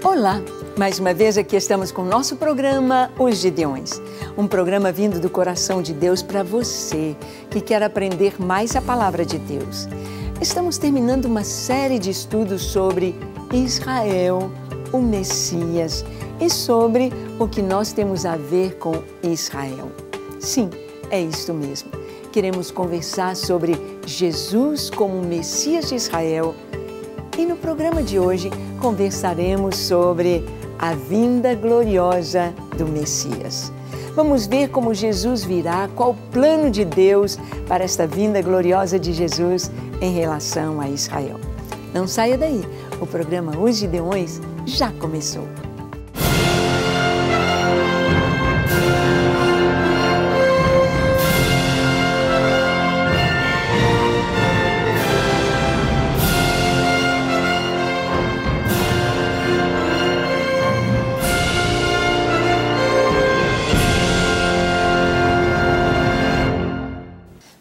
Olá! Mais uma vez aqui estamos com o nosso programa Os Gideões. Um programa vindo do coração de Deus para você que quer aprender mais a palavra de Deus. Estamos terminando uma série de estudos sobre Israel, o Messias e sobre o que nós temos a ver com Israel. Sim, é isto mesmo. Queremos conversar sobre Jesus como o Messias de Israel. E no programa de hoje conversaremos sobre a vinda gloriosa do Messias. Vamos ver como Jesus virá, qual o plano de Deus para esta vinda gloriosa de Jesus em relação a Israel. Não saia daí, o programa Os Gideões já começou.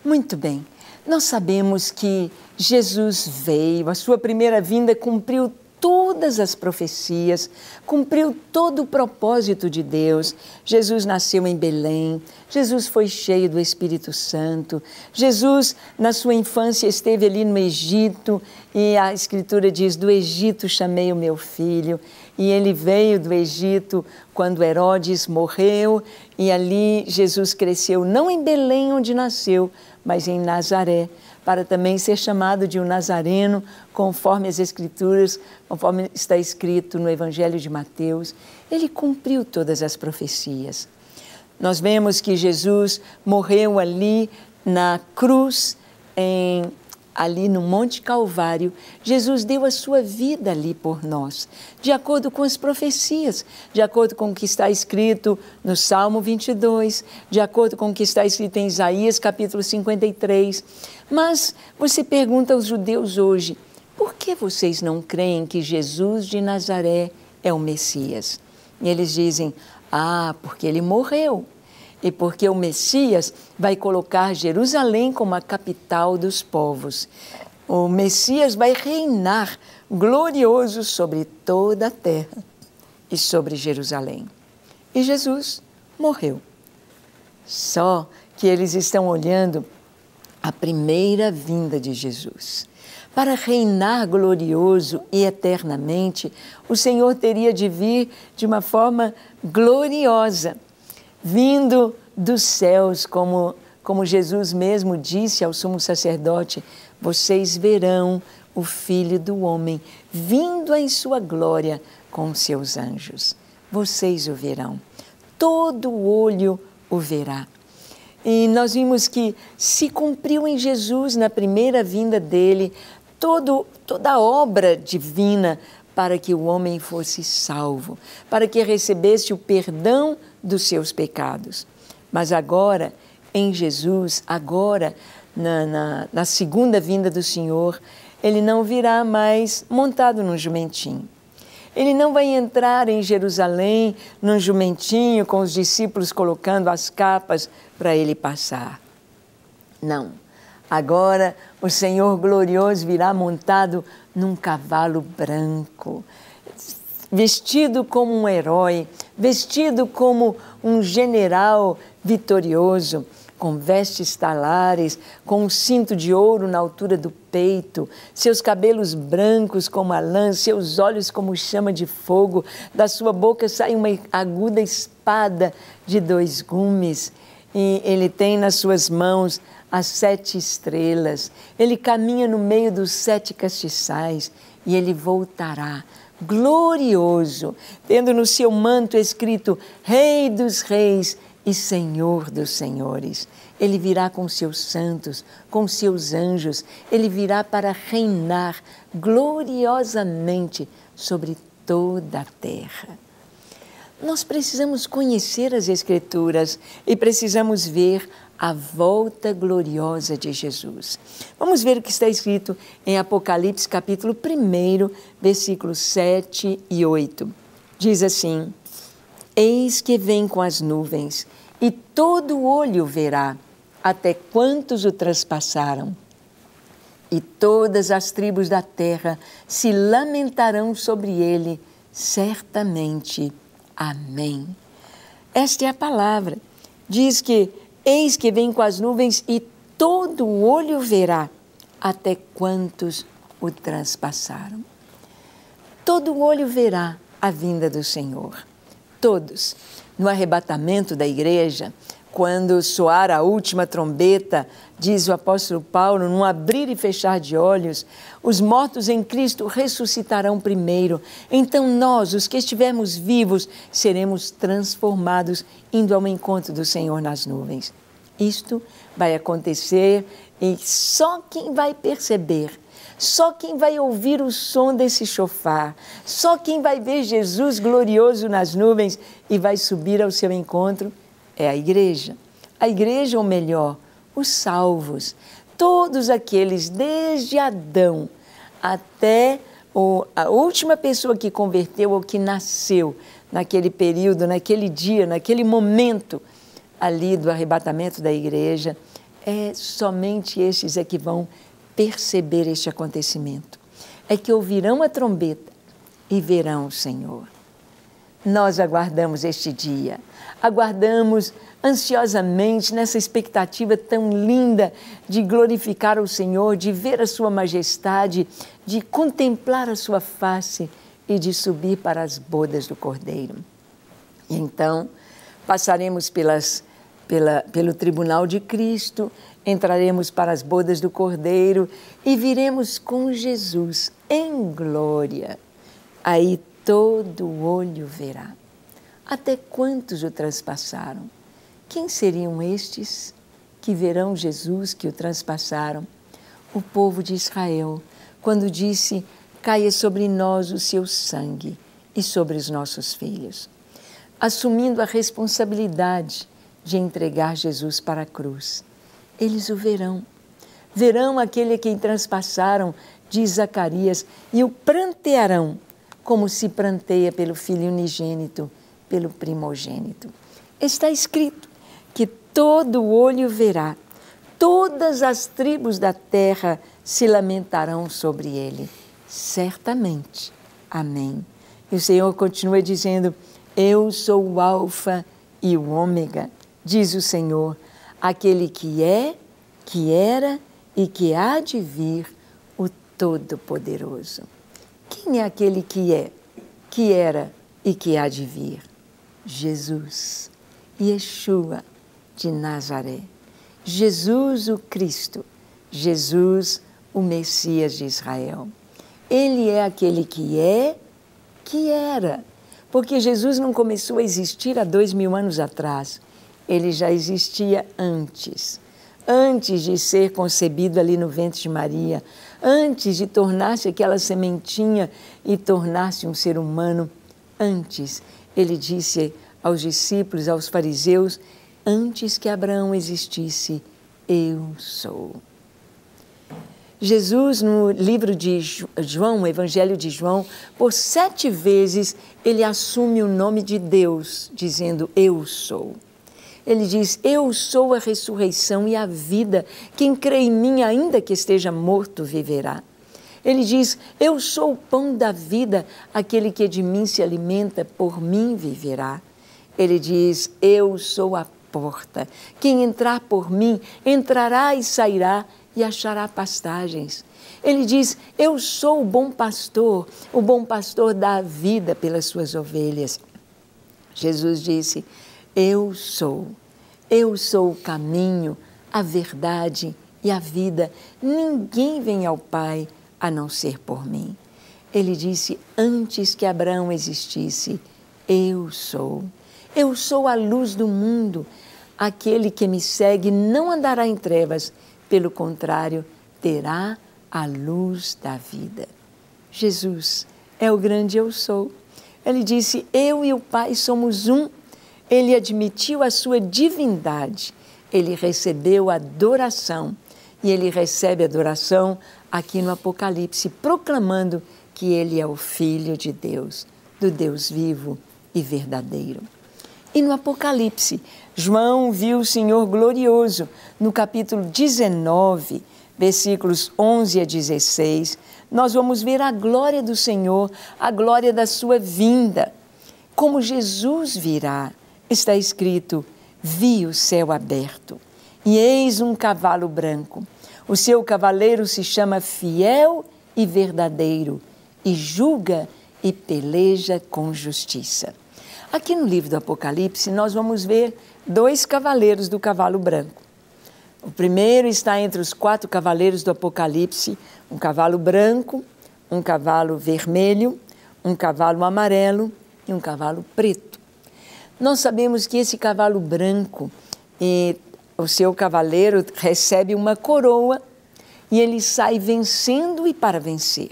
Muito bem, nós sabemos que Jesus veio, a sua primeira vinda cumpriu todas as profecias, cumpriu todo o propósito de Deus. Jesus nasceu em Belém, Jesus foi cheio do Espírito Santo, Jesus na sua infância esteve ali no Egito e a Escritura diz, do Egito chamei o meu filho. E ele veio do Egito quando Herodes morreu e ali Jesus cresceu, não em Belém onde nasceu, mas em Nazaré, para também ser chamado de um Nazareno, conforme as Escrituras, conforme está escrito no Evangelho de Mateus. Ele cumpriu todas as profecias. Nós vemos que Jesus morreu ali na cruz, ali no Monte Calvário. Jesus deu a sua vida ali por nós, de acordo com as profecias, de acordo com o que está escrito no Salmo 22, de acordo com o que está escrito em Isaías capítulo 53. Mas você pergunta aos judeus hoje, por que vocês não creem que Jesus de Nazaré é o Messias? E eles dizem, porque ele morreu. E porque o Messias vai colocar Jerusalém como a capital dos povos. O Messias vai reinar glorioso sobre toda a terra e sobre Jerusalém. E Jesus morreu. Só que eles estão olhando a primeira vinda de Jesus. Para reinar glorioso e eternamente, o Senhor teria de vir de uma forma gloriosa, vindo dos céus, como Jesus mesmo disse ao sumo sacerdote, vocês verão o Filho do Homem vindo em sua glória com seus anjos. Vocês o verão, todo olho o verá. E nós vimos que se cumpriu em Jesus, na primeira vinda dele, toda a obra divina para que o homem fosse salvo, para que recebesse o perdão dos seus pecados. Mas agora, em Jesus, agora, na segunda vinda do Senhor, ele não virá mais montado num jumentinho. Ele não vai entrar em Jerusalém num jumentinho com os discípulos colocando as capas para ele passar. Não. Agora o Senhor glorioso virá montado num cavalo branco, vestido como um herói, vestido como um general vitorioso, com vestes talares, com um cinto de ouro na altura do peito, seus cabelos brancos como a lã, seus olhos como chama de fogo, da sua boca sai uma aguda espada de 2 gumes, e ele tem nas suas mãos as 7 estrelas, ele caminha no meio dos 7 castiçais e ele voltará glorioso, tendo no seu manto escrito Rei dos Reis e Senhor dos Senhores. Ele virá com seus santos, com seus anjos, ele virá para reinar gloriosamente sobre toda a terra. Nós precisamos conhecer as Escrituras e precisamos ver a volta gloriosa de Jesus. Vamos ver o que está escrito em Apocalipse capítulo 1, versículos 7 e 8. Diz assim, eis que vem com as nuvens, e todo olho verá, até quantos o traspassaram. E todas as tribos da terra se lamentarão sobre ele, certamente. Amém. Esta é a palavra. Diz que, eis que vem com as nuvens e todo olho verá, até quantos o transpassaram. Todo olho verá a vinda do Senhor. Todos. No arrebatamento da igreja, quando soar a última trombeta, diz o apóstolo Paulo, num abrir e fechar de olhos, os mortos em Cristo ressuscitarão primeiro. Então nós, os que estivermos vivos, seremos transformados, indo ao encontro do Senhor nas nuvens. Isto vai acontecer e só quem vai perceber, só quem vai ouvir o som desse chofar, só quem vai ver Jesus glorioso nas nuvens e vai subir ao seu encontro é a igreja. A igreja, ou melhor, os salvos, todos aqueles desde Adão até a última pessoa que converteu ou que nasceu naquele período, naquele dia, naquele momento ali do arrebatamento da igreja, somente estes é que vão perceber este acontecimento. É que ouvirão a trombeta e verão o Senhor. Nós aguardamos este dia, aguardamos ansiosamente nessa expectativa tão linda de glorificar o Senhor, de ver a sua majestade, de contemplar a sua face e de subir para as bodas do Cordeiro. E então, passaremos pelo tribunal de Cristo, entraremos para as bodas do Cordeiro e viremos com Jesus em glória. Aí todo olho verá. Até quantos o transpassaram? Quem seriam estes que verão Jesus, que o transpassaram? O povo de Israel, quando disse, caia sobre nós o seu sangue e sobre os nossos filhos, assumindo a responsabilidade de entregar Jesus para a cruz. Eles o verão. Verão aquele a quem transpassaram, diz Zacarias, e o prantearão, como se pranteia pelo filho unigênito, pelo primogênito. Está escrito que todo olho verá, todas as tribos da terra se lamentarão sobre ele. Certamente. Amém. E o Senhor continua dizendo, eu sou o Alfa e o Ômega, diz o Senhor, aquele que é, que era e que há de vir, o Todo-Poderoso. Quem é aquele que é, que era e que há de vir? Jesus, Yeshua de Nazaré, Jesus o Cristo, Jesus o Messias de Israel. Ele é aquele que é, que era, porque Jesus não começou a existir há 2000 anos atrás, ele já existia antes de ser concebido ali no ventre de Maria, antes de tornar-se aquela sementinha e tornar-se um ser humano, antes, ele disse aos discípulos, aos fariseus, antes que Abraão existisse, eu sou. Jesus, no livro de João, o Evangelho de João, por 7 vezes ele assume o nome de Deus, dizendo, eu sou. Ele diz, eu sou a ressurreição e a vida, quem crê em mim, ainda que esteja morto, viverá. Ele diz, eu sou o pão da vida, aquele que de mim se alimenta, por mim viverá. Ele diz, eu sou a porta, quem entrar por mim, entrará e sairá e achará pastagens. Ele diz, eu sou o bom pastor dá a vida pelas suas ovelhas. Jesus disse, eu sou o caminho, a verdade e a vida. Ninguém vem ao Pai a não ser por mim. Ele disse, antes que Abraão existisse, eu sou. Eu sou a luz do mundo. Aquele que me segue não andará em trevas, pelo contrário, terá a luz da vida. Jesus é o grande eu sou. Ele disse, eu e o Pai somos um. Ele admitiu a sua divindade, ele recebeu adoração e ele recebe adoração aqui no Apocalipse, proclamando que ele é o Filho de Deus, do Deus vivo e verdadeiro. E no Apocalipse, João viu o Senhor glorioso, no capítulo 19, versículos 11 a 16, nós vamos ver a glória do Senhor, a glória da sua vinda. Como Jesus virá, está escrito: vi o céu aberto, e eis um cavalo branco. O seu cavaleiro se chama Fiel e Verdadeiro, e julga e peleja com justiça. Aqui no livro do Apocalipse, nós vamos ver 2 cavaleiros do cavalo branco. O primeiro está entre os 4 cavaleiros do Apocalipse, um cavalo branco, um cavalo vermelho, um cavalo amarelo e um cavalo preto. Nós sabemos que esse cavalo branco, o seu cavaleiro recebe uma coroa e ele sai vencendo e para vencer.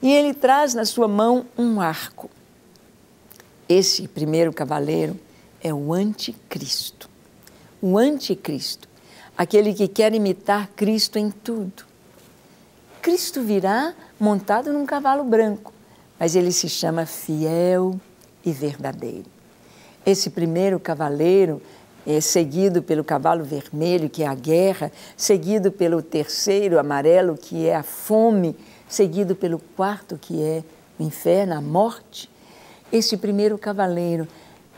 E ele traz na sua mão um arco. Esse primeiro cavaleiro é o anticristo. O anticristo, aquele que quer imitar Cristo em tudo. Cristo virá montado num cavalo branco, mas ele se chama Fiel e Verdadeiro. Esse primeiro cavaleiro é seguido pelo cavalo vermelho, que é a guerra, seguido pelo terceiro amarelo, que é a fome, seguido pelo 4, que é o inferno, a morte. Esse primeiro cavaleiro,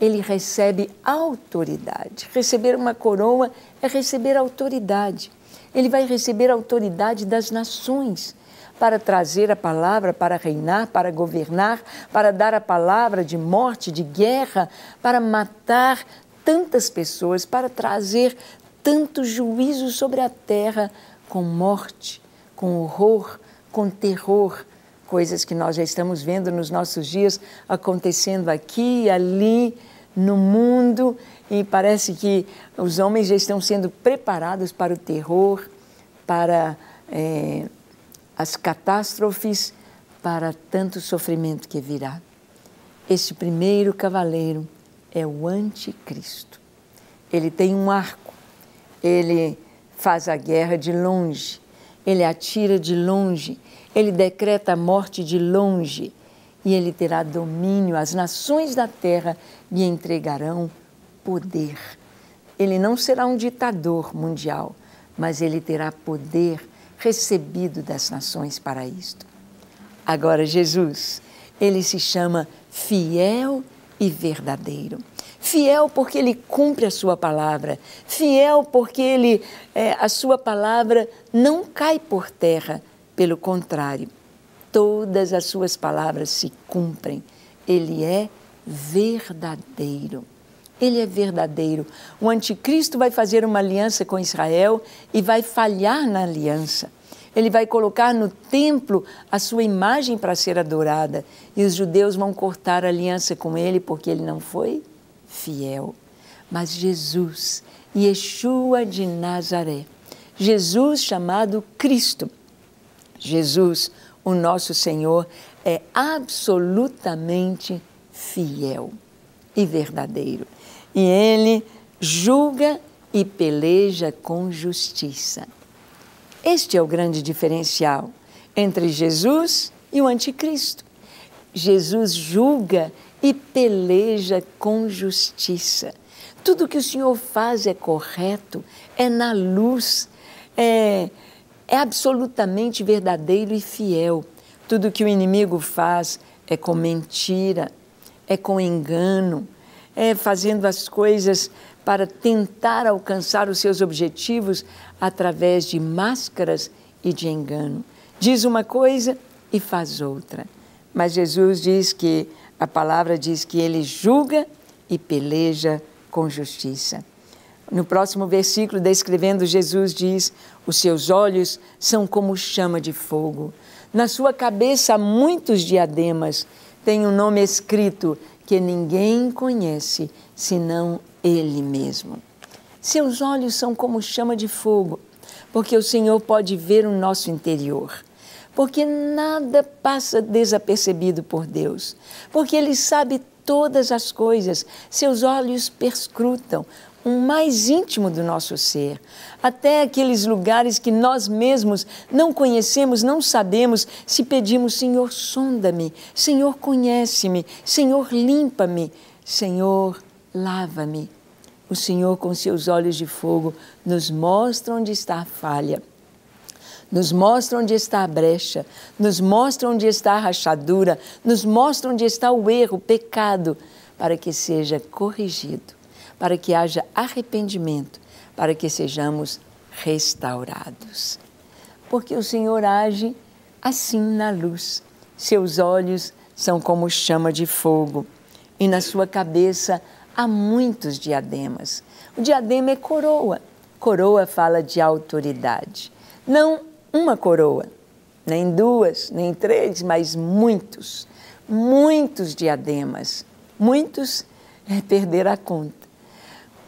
ele recebe autoridade. Receber uma coroa é receber autoridade. Ele vai receber a autoridade das nações para trazer a palavra, para reinar, para governar, para dar a palavra de morte, de guerra, para matar tantas pessoas, para trazer tanto juízo sobre a terra com morte, com horror, com terror, coisas que nós já estamos vendo nos nossos dias acontecendo aqui e ali no mundo, e parece que os homens já estão sendo preparados para o terror, para as catástrofes, para tanto sofrimento que virá. Este primeiro cavaleiro é o anticristo. Ele tem um arco, ele faz a guerra de longe, ele atira de longe, ele decreta a morte de longe e ele terá domínio. As nações da terra lhe entregarão poder. Ele não será um ditador mundial, mas ele terá poder recebido das nações para isto. Agora, Jesus, ele se chama Fiel e Verdadeiro. Fiel porque ele cumpre a sua palavra. Fiel porque a sua palavra não cai por terra. Pelo contrário, todas as suas palavras se cumprem. Ele é verdadeiro. Ele é verdadeiro. O anticristo vai fazer uma aliança com Israel e vai falhar na aliança. Ele vai colocar no templo a sua imagem para ser adorada. E os judeus vão cortar a aliança com ele porque ele não foi fiel. Mas Jesus, Yeshua de Nazaré, Jesus chamado Cristo, Jesus, o nosso Senhor, é absolutamente fiel e verdadeiro. E ele julga e peleja com justiça. Este é o grande diferencial entre Jesus e o anticristo. Jesus julga e peleja com justiça. Tudo que o Senhor faz é correto, é na luz, é absolutamente verdadeiro e fiel. Tudo que o inimigo faz é com mentira, é com engano, é fazendo as coisas para tentar alcançar os seus objetivos através de máscaras e de engano. Diz uma coisa e faz outra. Mas Jesus diz que, a palavra diz que ele julga e peleja com justiça. No próximo versículo, descrevendo, Jesus diz: os seus olhos são como chama de fogo. Na sua cabeça há muitos diademas. Tem um nome escrito que ninguém conhece, senão Ele mesmo. Seus olhos são como chama de fogo, porque o Senhor pode ver o nosso interior. Porque nada passa desapercebido por Deus. Porque Ele sabe todas as coisas. Seus olhos perscrutam o mais íntimo do nosso ser, até aqueles lugares que nós mesmos não conhecemos, não sabemos. Se pedimos: Senhor, sonda-me, Senhor, conhece-me, Senhor, limpa-me, Senhor, lava-me. O Senhor, com seus olhos de fogo, nos mostra onde está a falha, nos mostra onde está a brecha, nos mostra onde está a rachadura, nos mostra onde está o erro, o pecado, para que seja corrigido, para que haja arrependimento, para que sejamos restaurados. Porque o Senhor age assim na luz. Seus olhos são como chama de fogo e na sua cabeça há muitos diademas. O diadema é coroa. Coroa fala de autoridade. Não uma coroa, nem duas, nem três, mas muitos. Muitos diademas. Muitos é perder a conta.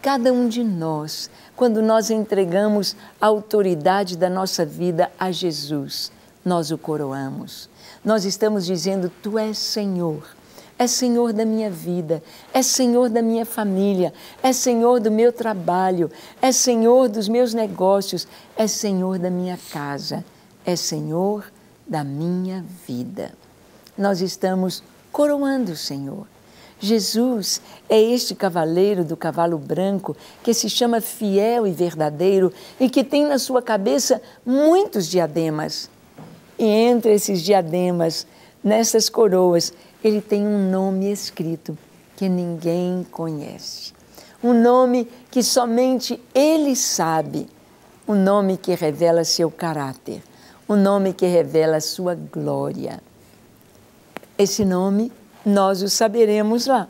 Cada um de nós, quando nós entregamos a autoridade da nossa vida a Jesus, nós o coroamos. Nós estamos dizendo, Tu és Senhor. É Senhor da minha vida, é Senhor da minha família, é Senhor do meu trabalho, é Senhor dos meus negócios, é Senhor da minha casa, é Senhor da minha vida. Nós estamos coroando o Senhor. Jesus é este cavaleiro do cavalo branco que se chama fiel e verdadeiro e que tem na sua cabeça muitos diademas. E entre esses diademas, nessas coroas, ele tem um nome escrito que ninguém conhece. Um nome que somente ele sabe. Um nome que revela seu caráter. Um nome que revela sua glória. Esse nome nós o saberemos lá,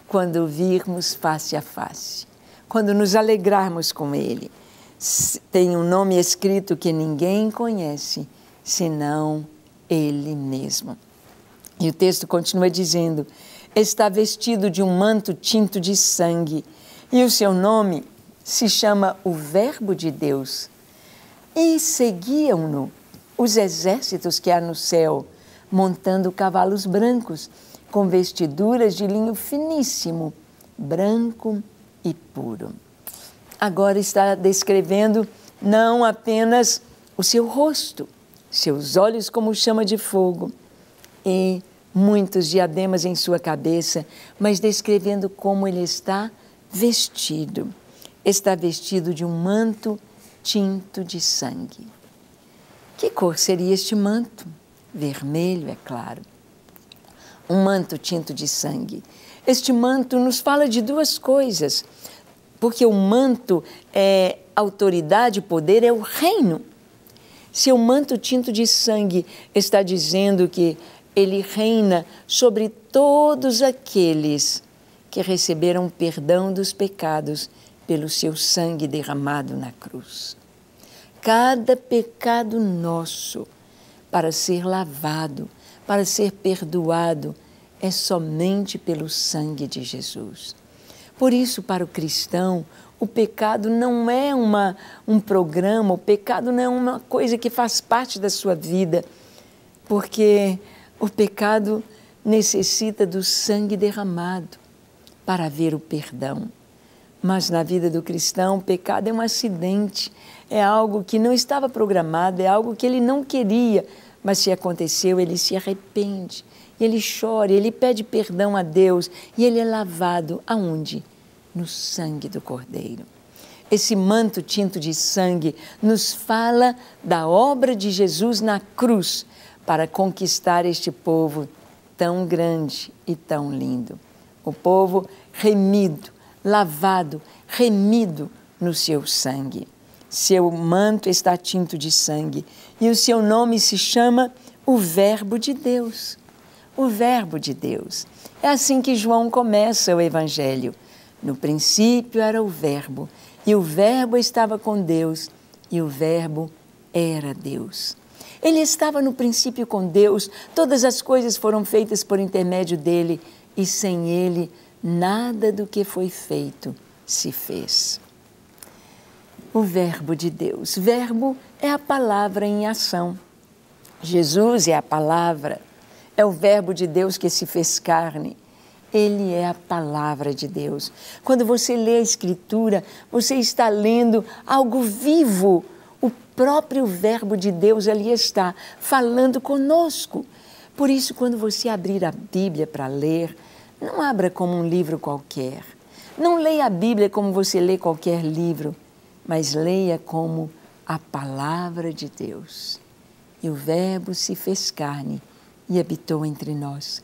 quando o virmos face a face, quando nos alegrarmos com ele. Tem um nome escrito que ninguém conhece, senão ele mesmo. E o texto continua dizendo, está vestido de um manto tinto de sangue, e o seu nome se chama o Verbo de Deus. E seguiam-no os exércitos que há no céu, montando cavalos brancos, com vestiduras de linho finíssimo, branco e puro. Agora está descrevendo não apenas o seu rosto, seus olhos como chama de fogo e muitos diademas em sua cabeça, mas descrevendo como ele está vestido. Está vestido de um manto tinto de sangue. Que cor seria este manto? Vermelho, é claro. Um manto tinto de sangue. Este manto nos fala de duas coisas, porque o manto é autoridade, poder, é o reino. Se o manto tinto de sangue está dizendo que ele reina sobre todos aqueles que receberam perdão dos pecados pelo seu sangue derramado na cruz. Cada pecado nosso, para ser lavado, para ser perdoado, é somente pelo sangue de Jesus. Por isso, para o cristão, o pecado não é um programa, o pecado não é uma coisa que faz parte da sua vida, porque o pecado necessita do sangue derramado para haver o perdão. Mas na vida do cristão, o pecado é um acidente, é algo que não estava programado, é algo que ele não queria, mas se aconteceu, ele se arrepende, ele chora, ele pede perdão a Deus e ele é lavado aonde? No sangue do Cordeiro. Esse manto tinto de sangue nos fala da obra de Jesus na cruz para conquistar este povo tão grande e tão lindo. O povo remido, lavado, remido no seu sangue. Seu manto está tinto de sangue e o seu nome se chama o Verbo de Deus. O Verbo de Deus. É assim que João começa o Evangelho. No princípio era o Verbo, e o Verbo estava com Deus, e o Verbo era Deus. Ele estava no princípio com Deus, todas as coisas foram feitas por intermédio dele, e sem ele, nada do que foi feito se fez. O Verbo de Deus. Verbo é a palavra em ação. Jesus é a palavra, é o Verbo de Deus que se fez carne. Ele é a palavra de Deus. Quando você lê a Escritura, você está lendo algo vivo. O próprio Verbo de Deus ali está, falando conosco. Por isso, quando você abrir a Bíblia para ler, não abra como um livro qualquer. Não leia a Bíblia como você lê qualquer livro, mas leia como a palavra de Deus. E o Verbo se fez carne e habitou entre nós.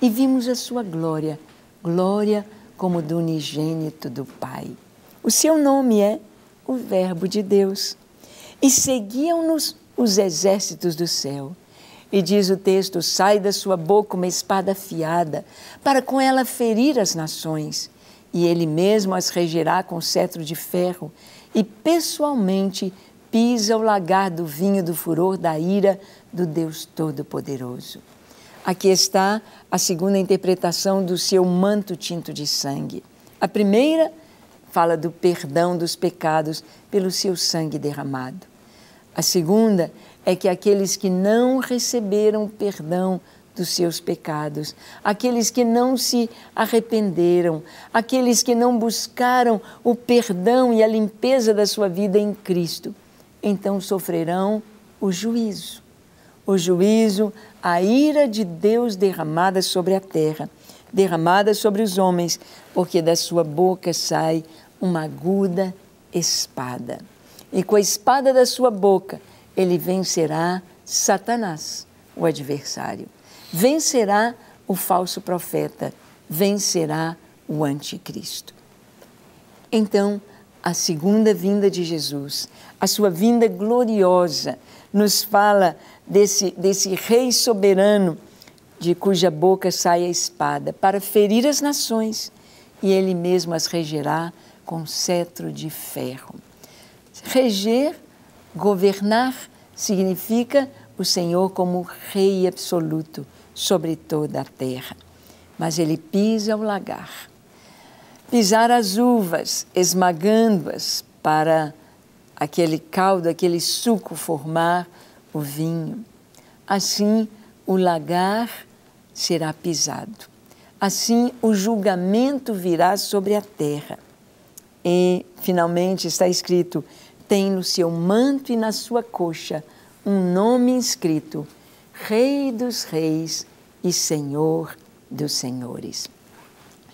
E vimos a sua glória, glória como do unigênito do Pai. O seu nome é o Verbo de Deus. E seguiam-nos os exércitos do céu. E diz o texto, sai da sua boca uma espada afiada, para com ela ferir as nações. E ele mesmo as regerá com cetro de ferro, e pessoalmente pisa o lagar do vinho do furor da ira do Deus Todo-Poderoso. Aqui está a segunda interpretação do seu manto tinto de sangue. A primeira fala do perdão dos pecados pelo seu sangue derramado. A segunda é que aqueles que não receberam o perdão dos seus pecados, aqueles que não se arrependeram, aqueles que não buscaram o perdão e a limpeza da sua vida em Cristo, então sofrerão o juízo. O juízo, a ira de Deus derramada sobre a terra, derramada sobre os homens, porque da sua boca sai uma aguda espada. E com a espada da sua boca, ele vencerá Satanás, o adversário. Vencerá o falso profeta, vencerá o anticristo. Então, a segunda vinda de Jesus, a sua vinda gloriosa, nos fala desse rei soberano, de cuja boca sai a espada, para ferir as nações, e ele mesmo as regerá com cetro de ferro. Reger, governar, significa o Senhor como rei absoluto sobre toda a terra. Mas ele pisa o lagar. Pisar as uvas, esmagando-as para aquele caldo, aquele suco formar o vinho. Assim o lagar será pisado. Assim o julgamento virá sobre a terra. E, finalmente, está escrito, tem no seu manto e na sua coxa um nome inscrito, Rei dos Reis e Senhor dos Senhores.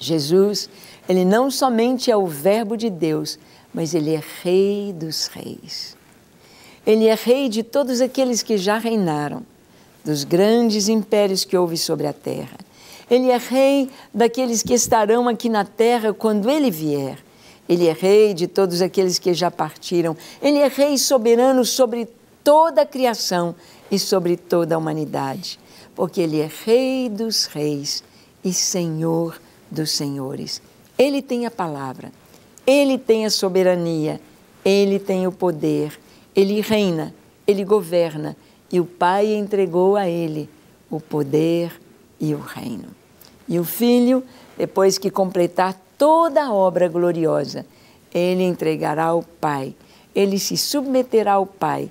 Jesus, ele não somente é o Verbo de Deus, mas ele é Rei dos Reis. Ele é Rei de todos aqueles que já reinaram, dos grandes impérios que houve sobre a terra. Ele é Rei daqueles que estarão aqui na terra quando ele vier. Ele é Rei de todos aqueles que já partiram. Ele é Rei soberano sobre toda a criação e sobre toda a humanidade, porque ele é Rei dos Reis e Senhor dos Senhores. Ele tem a palavra, ele tem a soberania, ele tem o poder, ele reina, ele governa e o Pai entregou a ele o poder e o reino. E o Filho, depois que completar toda a obra gloriosa, ele entregará ao Pai, ele se submeterá ao Pai,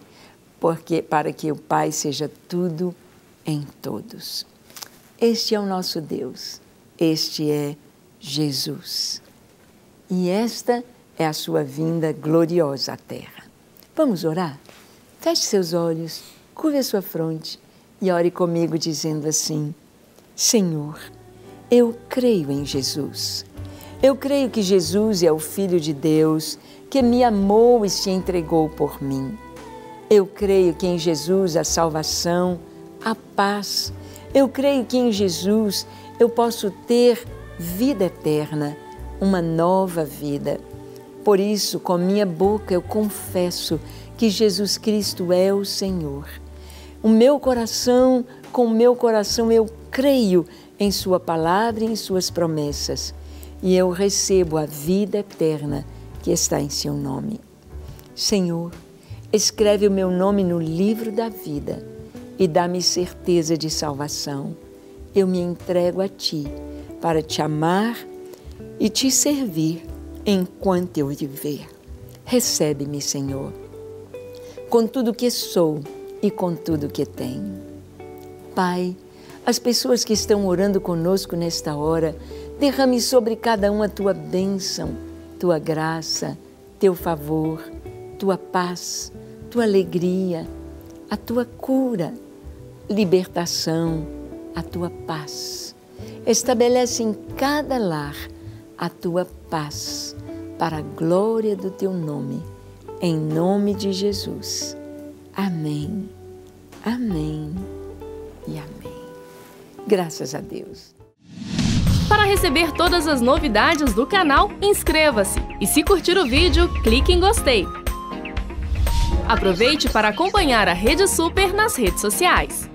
para que o Pai seja tudo em todos. Este é o nosso Deus, este é Jesus. E esta é a sua vinda gloriosa à terra. Vamos orar? Feche seus olhos, curve a sua fronte e ore comigo dizendo assim, Senhor, eu creio em Jesus. Eu creio que Jesus é o Filho de Deus, que me amou e se entregou por mim. Eu creio que em Jesus há salvação, há paz. Eu creio que em Jesus eu posso ter vida eterna, uma nova vida. Por isso, com minha boca eu confesso que Jesus Cristo é o Senhor. Com o meu coração eu creio em sua palavra e em suas promessas. E eu recebo a vida eterna que está em seu nome. Senhor, escreve o meu nome no livro da vida e dá-me certeza de salvação. Eu me entrego a Ti para Te amar e Te servir enquanto eu viver. Recebe-me, Senhor, com tudo que sou e com tudo que tenho. Pai, as pessoas que estão orando conosco nesta hora, derrame sobre cada um a Tua bênção, Tua graça, Teu favor, Tua paz, Tua alegria, a Tua cura, libertação, a Tua paz. Estabelece em cada lar a Tua paz, para a glória do Teu nome, Em nome de Jesus. Amém, amém e amém. Graças a Deus. Para receber todas as novidades do canal, inscreva-se e, se curtir o vídeo, clique em gostei. Aproveite para acompanhar a Rede Super nas redes sociais.